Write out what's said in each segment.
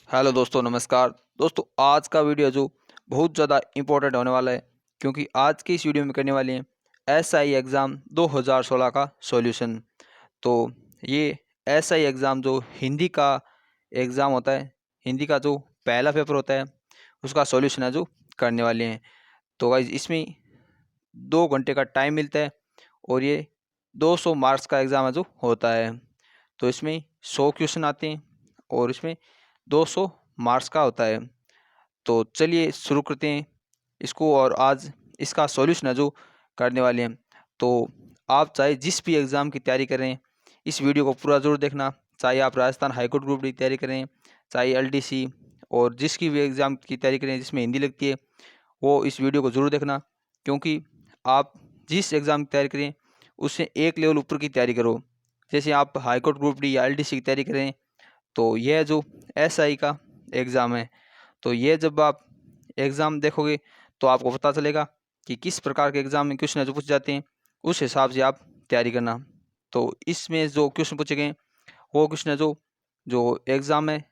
Hello दोस्तों, नमस्कार। दोस्तों, आज का वीडियो जो बहुत ज़्यादा इम्पोर्टेंट होने वाला है, क्योंकि आज की इस वीडियो में करने वाले हैं एसआई एग्ज़ाम 2016 का सॉल्यूशन। तो ये एसआई एग्ज़ाम जो हिंदी का एग्ज़ाम होता है, हिंदी का जो पहला पेपर होता है, उसका सॉल्यूशन है जो करने वाले हैं। तो गाइस, इसमें 2 घंटे का टाइम मिलता है और ये 200 मार्क्स का एग्ज़ाम है जो होता है। तो इसमें 100 क्वेश्चन आते हैं और इसमें 200 मार्क्स का होता है। तो चलिए शुरू करते हैं इसको, और आज इसका सॉल्यूशन है जो करने वाले हैं। तो आप चाहे जिस भी एग्ज़ाम की तैयारी करें, इस वीडियो को पूरा ज़रूर देखना। चाहे आप राजस्थान हाईकोर्ट ग्रुप डी की तैयारी करें, चाहे एलडीसी और जिसकी भी एग्ज़ाम की तैयारी करें जिसमें हिंदी लगती है, वो इस वीडियो को ज़रूर देखना। क्योंकि आप जिस एग्ज़ाम की तैयारी करें उससे एक लेवल ऊपर की तैयारी करो। जैसे आप हाईकोर्ट ग्रुप डी या एलडीसी की तैयारी करें, तो यह जो एसआई का एग्ज़ाम है, तो ये जब आप एग्ज़ाम देखोगे तो आपको पता चलेगा कि किस प्रकार के एग्ज़ाम में क्वेश्चन जो पूछे जाते हैं, उस हिसाब से आप तैयारी करना। तो इसमें जो क्वेश्चन पूछे गए हैं, वो क्वेश्चन है जो जो एग्ज़ाम में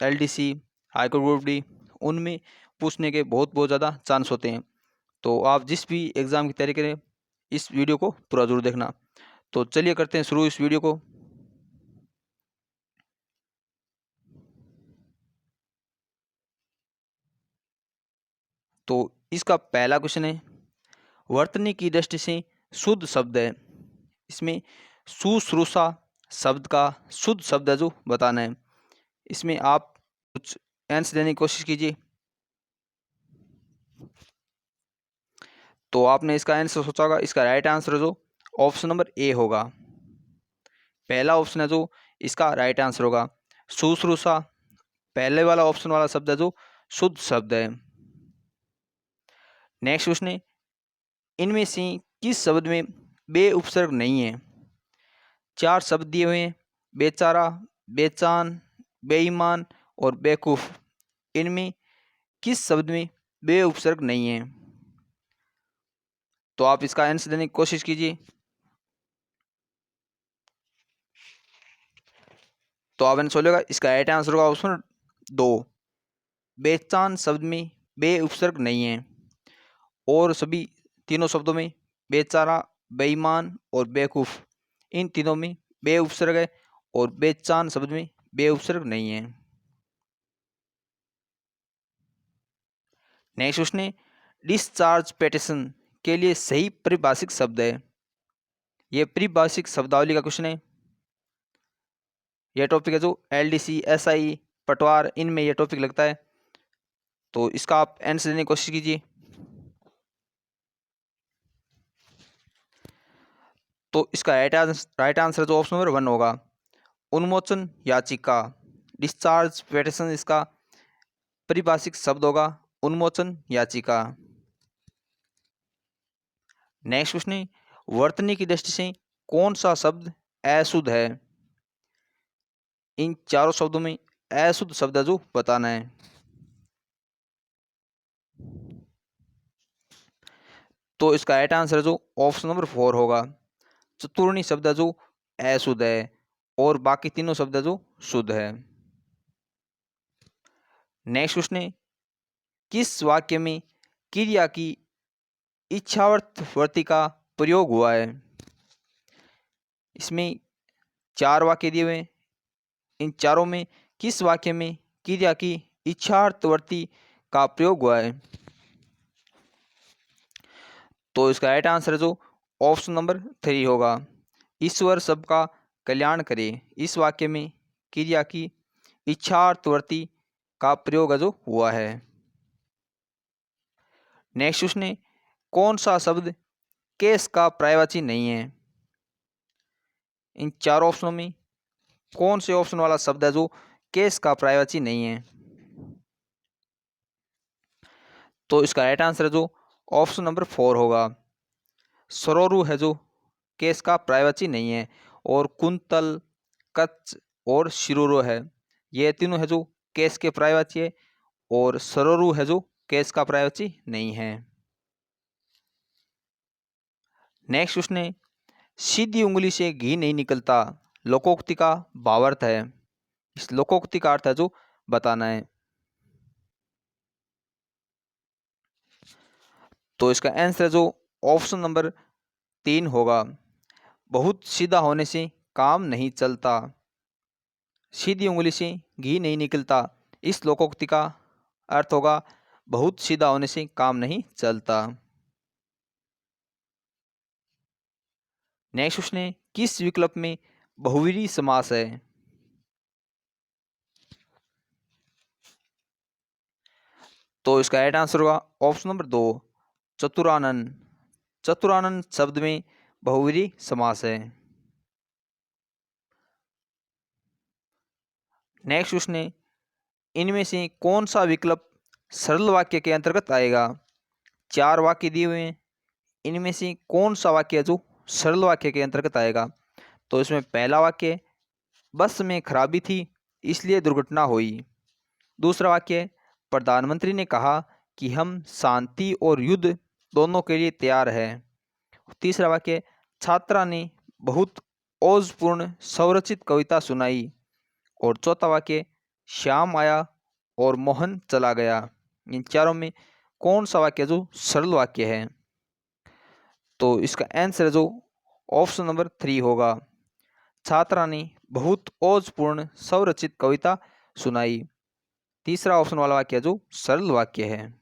एलडीसी, हाईकोर्ट ग्रुप डी, उनमें पूछने के बहुत ज़्यादा चांस होते हैं। तो आप जिस भी एग्ज़ाम की तैयारी करें, इस वीडियो को पूरा ज़रूर देखना। तो चलिए करते हैं शुरू इस वीडियो को। तो इसका पहला क्वेश्चन है, वर्तनी की दृष्टि से शुद्ध शब्द है। इसमें शुश्रूषा शब्द का शुद्ध शब्द है जो बताना है। इसमें आप कुछ आंसर देने की कोशिश कीजिए। तो आपने इसका आंसर सोचा होगा। इसका राइट आंसर जो ऑप्शन नंबर ए होगा। पहला ऑप्शन है जो इसका राइट आंसर होगा। शुश्रूषा पहले वाला ऑप्शन वाला शब्द है जो शुद्ध शब्द है। नेक्स्ट क्वेश्चन है, इनमें से किस शब्द में बे उपसर्ग नहीं है? 4 शब्द दिए हुए हैं, बेचारा, बेचान, बेईमान और बेवकूफ़। इनमें किस शब्द में बे उपसर्ग नहीं है? तो आप इसका आंसर देने की कोशिश कीजिए। तो आपने सोचेगा इसका राइट आंसर होगा ऑप्शन 2। बेचान शब्द में बे उपसर्ग नहीं है और सभी तीनों शब्दों में बेचारा, बेईमान और बेवकूफ़, इन तीनों में बे उपसर्ग है और बेचान शब्द में बे उपसर्ग नहीं है। नेक्स्ट क्वेश्चन है, डिस्चार्ज पेटिशन के लिए सही परिभाषिक शब्द है। ये परिभाषिक शब्दावली का क्वेश्चन है। यह टॉपिक है जो एलडीसी, एसआई, पटवार, इनमें यह टॉपिक लगता है। तो इसका आप आंसर देने की कोशिश कीजिए। तो इसका राइट आंसर जो ऑप्शन नंबर 1 होगा, उन्मोचन याचिका। डिस्चार्ज पेटिशन इसका परिभाषिक शब्द होगा उन्मोचन याचिका। नेक्स्ट क्वेश्चन है, वर्तनी की दृष्टि से कौन सा शब्द अशुद्ध है? इन चारों शब्दों में अशुद्ध शब्द है जो बताना है। तो इसका राइट आंसर जो ऑप्शन नंबर 4 होगा। चतुर्णी शब्द है जो अशुद्ध है और बाकी तीनों शब्द है जो शुद्ध है। नेक्स्ट क्वेश्चन है, किस वाक्य में क्रिया की इच्छावर्ती का प्रयोग हुआ है? इसमें 4 वाक्य दिए हुए हैं। इन चारों में किस वाक्य में क्रिया की इच्छार्थवर्ती का प्रयोग हुआ है? तो इसका राइट आंसर जो ऑप्शन नंबर 3 होगा। ईश्वर सबका कल्याण करे। इस वाक्य में क्रिया की इच्छार्थवर्ती का प्रयोग जो हुआ है। नेक्स्ट क्वेश्चन है, कौन सा शब्द केस का पर्यायवाची नहीं है? इन चारों ऑप्शनों में कौन से ऑप्शन वाला शब्द है जो केस का पर्यायवाची नहीं है? तो इसका राइट आंसर जो ऑप्शन नंबर 4 होगा। सरोरु है जो केस का पर्यायवाची नहीं है और कुंतल, कच्च और शिरोरो है, ये तीनों है जो केस के पर्यायवाची है और सरोरु है जो केस का पर्यायवाची नहीं है। नेक्स्ट क्वेश्चन है, सीधी उंगली से घी नहीं निकलता लोकोक्ति का भावार्थ है। इस लोकोक्ति का अर्थ है जो बताना है। तो इसका आंसर जो ऑप्शन नंबर 3 होगा। बहुत सीधा होने से काम नहीं चलता, सीधी उंगली से घी नहीं निकलता। इस लोकोक्ति का अर्थ होगा बहुत सीधा होने से काम नहीं चलता। नेक्स्ट क्वेश्चन है, किस विकल्प में बहुव्रीहि समास है? तो इसका राइट आंसर होगा ऑप्शन नंबर 2, चतुरानन। चतुरानन शब्द में बहुव्रीहि समास है। नेक्स्ट क्वेश्चन है, इनमें से कौन सा विकल्प सरल वाक्य के अंतर्गत आएगा? 4 वाक्य दिए हुए हैं, इनमें से कौन सा वाक्य जो सरल वाक्य के अंतर्गत आएगा? तो इसमें पहला वाक्य, बस में खराबी थी इसलिए दुर्घटना हुई। दूसरा वाक्य, प्रधानमंत्री ने कहा कि हम शांति और युद्ध दोनों के लिए तैयार है। तीसरा वाक्य, छात्रा ने बहुत ओजपूर्ण स्वरचित कविता सुनाई। और चौथा वाक्य, श्याम आया और मोहन चला गया। इन चारों में कौन सा वाक्य जो सरल वाक्य है? तो इसका आंसर जो ऑप्शन नंबर 3 होगा। छात्रा ने बहुत ओजपूर्ण स्वरचित कविता सुनाई। तीसरा ऑप्शन वाला वाक्य जो सरल वाक्य है।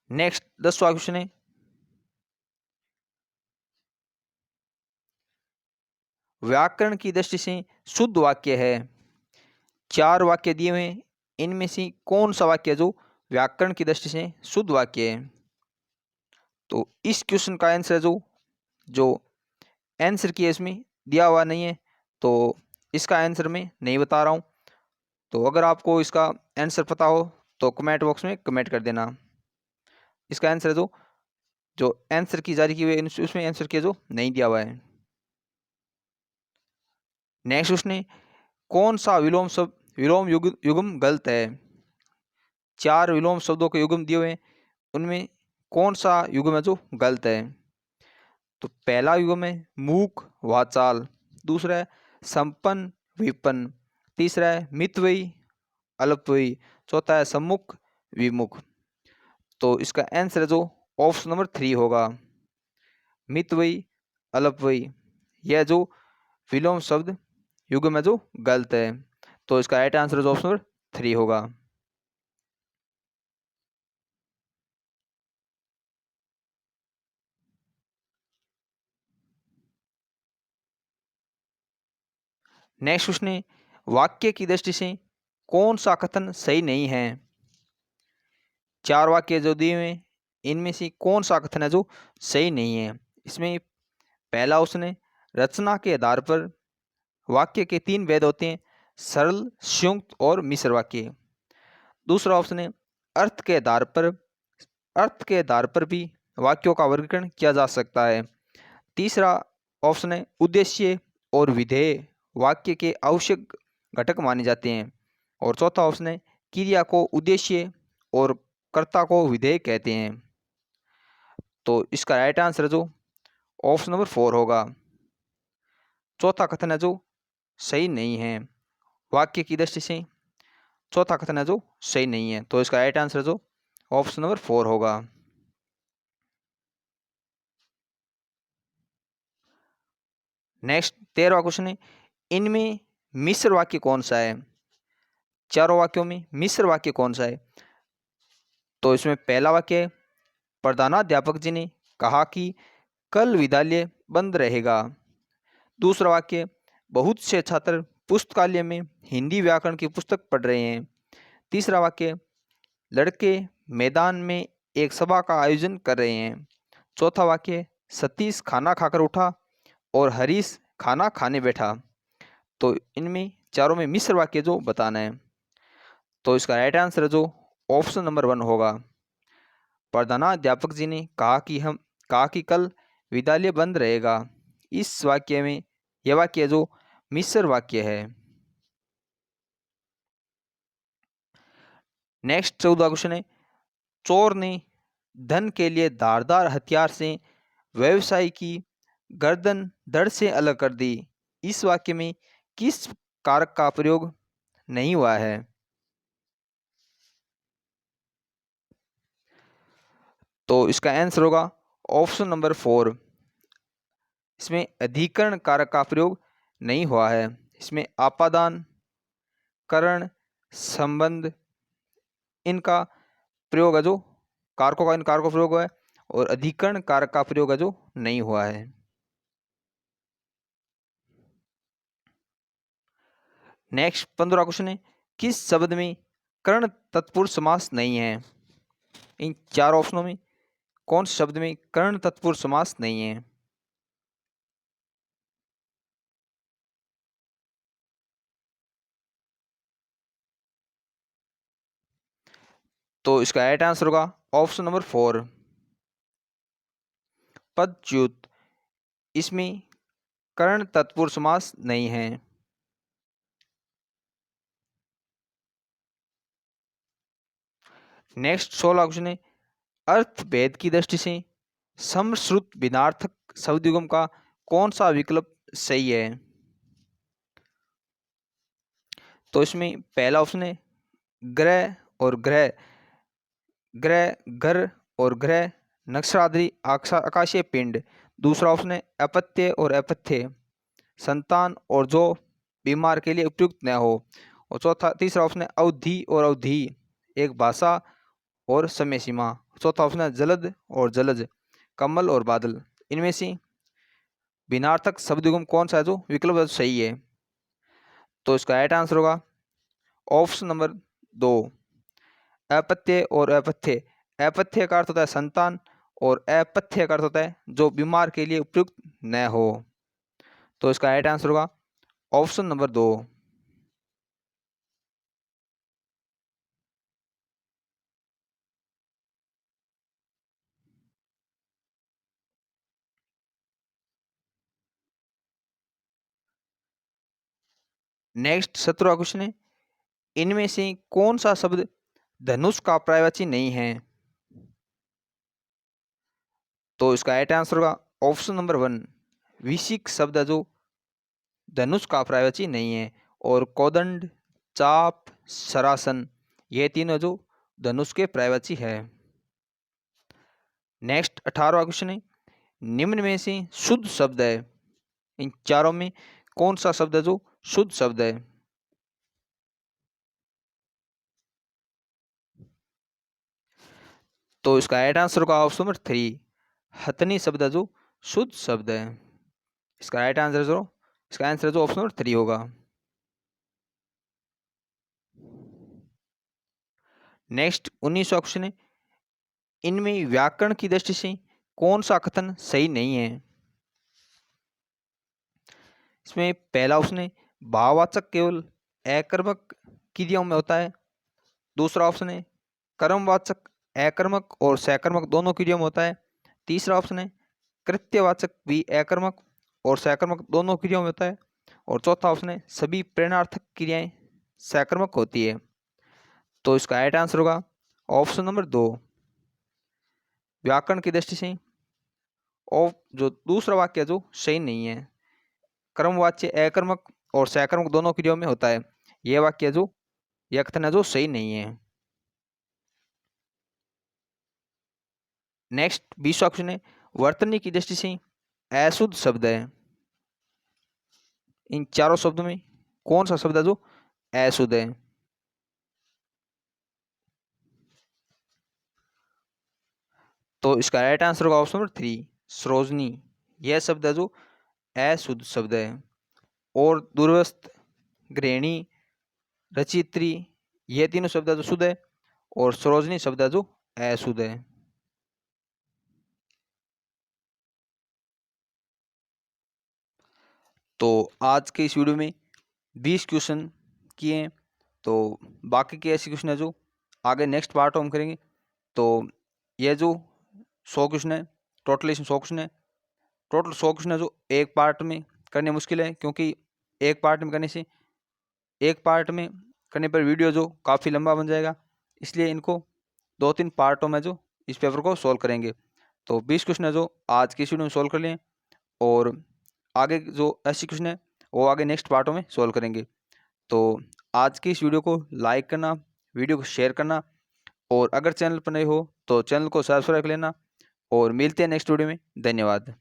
नेक्स्ट 10वां क्वेश्चन है, व्याकरण की दृष्टि से शुद्ध वाक्य है। 4 वाक्य दिए हुए हैं, इनमें से कौन सा वाक्य जो व्याकरण की दृष्टि से शुद्ध वाक्य है? तो इस क्वेश्चन का आंसर जो आंसर की है इसमें दिया हुआ नहीं है, तो इसका आंसर मैं नहीं बता रहा हूँ। तो अगर आपको इसका आंसर पता हो तो कमेंट बॉक्स में कमेंट कर देना। इसका आंसर जो आंसर की जारी की हुई है उसमें आंसर की जो नहीं दिया हुआ है। नेक्स्ट क्वेश्चन है, कौन सा विलोम शब्द विलोम युग्म गलत है? 4 विलोम शब्दों के युग्म दिए हुए हैं, उनमें कौन सा युग्म है जो गलत है? तो पहला युग्म है मूक वाचाल। दूसरा है संपन्न विपन्न। तीसरा है मितव्ययी अल्पव्ययी। चौथा है सम्मुख विमुख। तो इसका आंसर जो ऑप्शन नंबर 3 होगा, मितव्ययी अल्पव्ययी। यह जो विलोम शब्द युग्म है जो गलत है। तो इसका राइट आंसर जो ऑप्शन नंबर 3 होगा। नेक्स्ट क्वेश्चन है, वाक्य की दृष्टि से कौन सा कथन सही नहीं है? 4 वाक्य जो दिए हुए हैं, इनमें से कौन सा कथन है जो सही नहीं है? इसमें पहला ऑप्शन है, रचना के आधार पर वाक्य के 3 भेद होते हैं, सरल, संयुक्त और मिश्र वाक्य। दूसरा ऑप्शन है, अर्थ के आधार पर भी वाक्यों का वर्गीकरण किया जा सकता है। तीसरा ऑप्शन है, उद्देश्य और विधेय वाक्य के आवश्यक घटक माने जाते हैं। और चौथा ऑप्शन है, क्रिया को उद्देश्य और कर्ता को विधेय कहते हैं। तो इसका राइट आंसर जो ऑप्शन नंबर 4 होगा। चौथा कथन है जो सही नहीं है, वाक्य की दृष्टि से चौथा कथन है जो सही नहीं है। तो इसका राइट आंसर जो ऑप्शन नंबर 4 होगा। नेक्स्ट 13वां क्वेश्चन है, इनमें मिश्र वाक्य कौन सा है? चारों वाक्यों में मिश्र वाक्य कौन सा है? तो इसमें पहला वाक्य है, प्रधानाध्यापक जी ने कहा कि कल विद्यालय बंद रहेगा। दूसरा वाक्य, बहुत से छात्र पुस्तकालय में हिंदी व्याकरण की पुस्तक पढ़ रहे हैं। तीसरा वाक्य, लड़के मैदान में एक सभा का आयोजन कर रहे हैं। चौथा वाक्य, सतीश खाना खाकर उठा और हरीश खाना खाने बैठा। तो इनमें चारों में मिश्र वाक्य जो बताना है। तो इसका राइट आंसर जो ऑप्शन नंबर 1 होगा। प्रधानाध्यापक जी ने कहा कि कल विद्यालय बंद रहेगा। इस वाक्य में यह वाक्य जो मिश्र वाक्य है। नेक्स्ट 14वां क्वेश्चन है, चोर ने धन के लिए धारदार हथियार से व्यवसायी की गर्दन धड़ से अलग कर दी। इस वाक्य में किस कारक का प्रयोग नहीं हुआ है? तो इसका आंसर होगा ऑप्शन नंबर 4। इसमें अधिकरण कारक का प्रयोग नहीं हुआ है। इसमें आपादान, करण, संबंध, इनका प्रयोग है जो कारकों का इन कारकों का प्रयोग हुआ है, और अधिकरण कारक का प्रयोग है जो नहीं हुआ है। नेक्स्ट 15वां क्वेश्चन है, किस शब्द में कर्ण तत्पुरुष समास नहीं है? इन चार ऑप्शनों में कौन से शब्द में कर्ण तत्पुरुष समास नहीं है? तो इसका राइट आंसर होगा ऑप्शन नंबर 4, पदच्युत। इसमें कर्ण तत्पुरुष समास नहीं है। नेक्स्ट 16 क्वेश्चन है, अर्थ भेद की दृष्टि से समश्रुत भिन्नार्थक शब्दयुगम का कौन सा विकल्प सही है? तो इसमें पहला ऑप्शन है ग्रह और ग्रह, ग्रह घर और ग्रह, नक्षत्रादि आकाशीय पिंड। दूसरा ऑप्शन है अपत्य और अपत्य, संतान और जो बीमार के लिए उपयुक्त न हो। और तीसरा ऑप्शन है अवधि और अवधि, एक भाषा और समय सीमा। चौथा ऑप्शन है जलद और जलज, कमल और बादल। इनमें से भिन्नार्थक शब्दयुगम कौन सा है जो विकल्प सही है? तो इसका राइट आंसर होगा ऑप्शन नंबर 2, अपत्य और अपत्य। अपत्य का अर्थ होता है संतान और अपत्य का अर्थ होता है जो बीमार के लिए उपयुक्त न हो। तो इसका राइट आंसर होगा ऑप्शन नंबर 2। नेक्स्ट 17वां क्वेश्चन है, इनमें से कौन सा शब्द धनुष का पर्यायवाची नहीं है? तो इसका राइट आंसर होगा ऑप्शन नंबर 1, विशिक शब्द है जो धनुष का पर्यायवाची नहीं है। और कोदंड, चाप, सरासन, ये तीनों जो धनुष के पर्यायवाची है। नेक्स्ट 18वां क्वेश्चन है, निम्न में से शुद्ध शब्द है, इन चारों में कौन सा शब्द है जो शुद्ध शब्द है? तो इसका राइट आंसर होगा ऑप्शन नंबर 3, हथनी शब्द है जो शुद्ध शब्द है। इसका राइट आंसर जो इसका आंसर जो ऑप्शन नंबर 3 होगा। नेक्स्ट 19वां क्वेश्चन है, इनमें व्याकरण की दृष्टि से कौन सा कथन सही नहीं है? इसमें पहला ऑप्शन है भाववाचक केवल अकर्मक क्रियाओं में होता है। दूसरा ऑप्शन है कर्मवाचक अकर्मक और सकर्मक दोनों क्रियाओं में होता है। तीसरा ऑप्शन है कृत्यवाचक भी अकर्मक और सकर्मक दोनों क्रियाओं में होता है। और चौथा ऑप्शन है सभी प्रेरणार्थक क्रियाएं सकर्मक होती है। तो इसका राइट आंसर होगा ऑप्शन नंबर 2, व्याकरण की दृष्टि से और जो दूसरा वाक्य है जो सही नहीं है, कर्मवाच्य अकर्मक और सकर्मक दोनों क्रियाओं में होता है, यह वाक्य जो यह कथन है जो सही नहीं है। नेक्स्ट 20वां क्वेश्चन है, वर्तनी की दृष्टि से अशुद्ध शब्द है, इन चारों शब्दों में कौन सा शब्द है जो अशुद्ध है? तो इसका राइट आंसर होगा ऑप्शन नंबर 3, सरोजनी। यह शब्द है जो अशुद्ध शब्द है। और दूरस्थ, गृहिणी, रचित्री, ये तीनों शब्द है जो शुद्ध है, और सरोजनी शब्द है जो अशुद्ध है। तो आज के इस वीडियो में 20 क्वेश्चन किए हैं। तो बाकी के ऐसे क्वेश्चन है जो आगे नेक्स्ट पार्ट हम करेंगे। तो ये जो 100 क्वेश्चन है, टोटल इसमें 100 क्वेश्चन है। टोटल 100 क्वेश्चन है जो एक पार्ट में करने मुश्किल है, क्योंकि एक पार्ट में करने से एक पार्ट में करने पर वीडियो जो काफ़ी लंबा बन जाएगा, इसलिए इनको 2-3 पार्टों में जो इस पेपर को सॉल्व करेंगे। तो 20 क्वेश्चन है जो आज की इस वीडियो में सॉल्व कर लें, और आगे जो 80 क्वेश्चन है वो आगे नेक्स्ट पार्टों में सॉल्व करेंगे। तो आज की इस वीडियो को लाइक करना, वीडियो को शेयर करना, और अगर चैनल पर नए हो तो चैनल को सब्सक्राइब कर लेना, और मिलते हैं नेक्स्ट वीडियो में। धन्यवाद।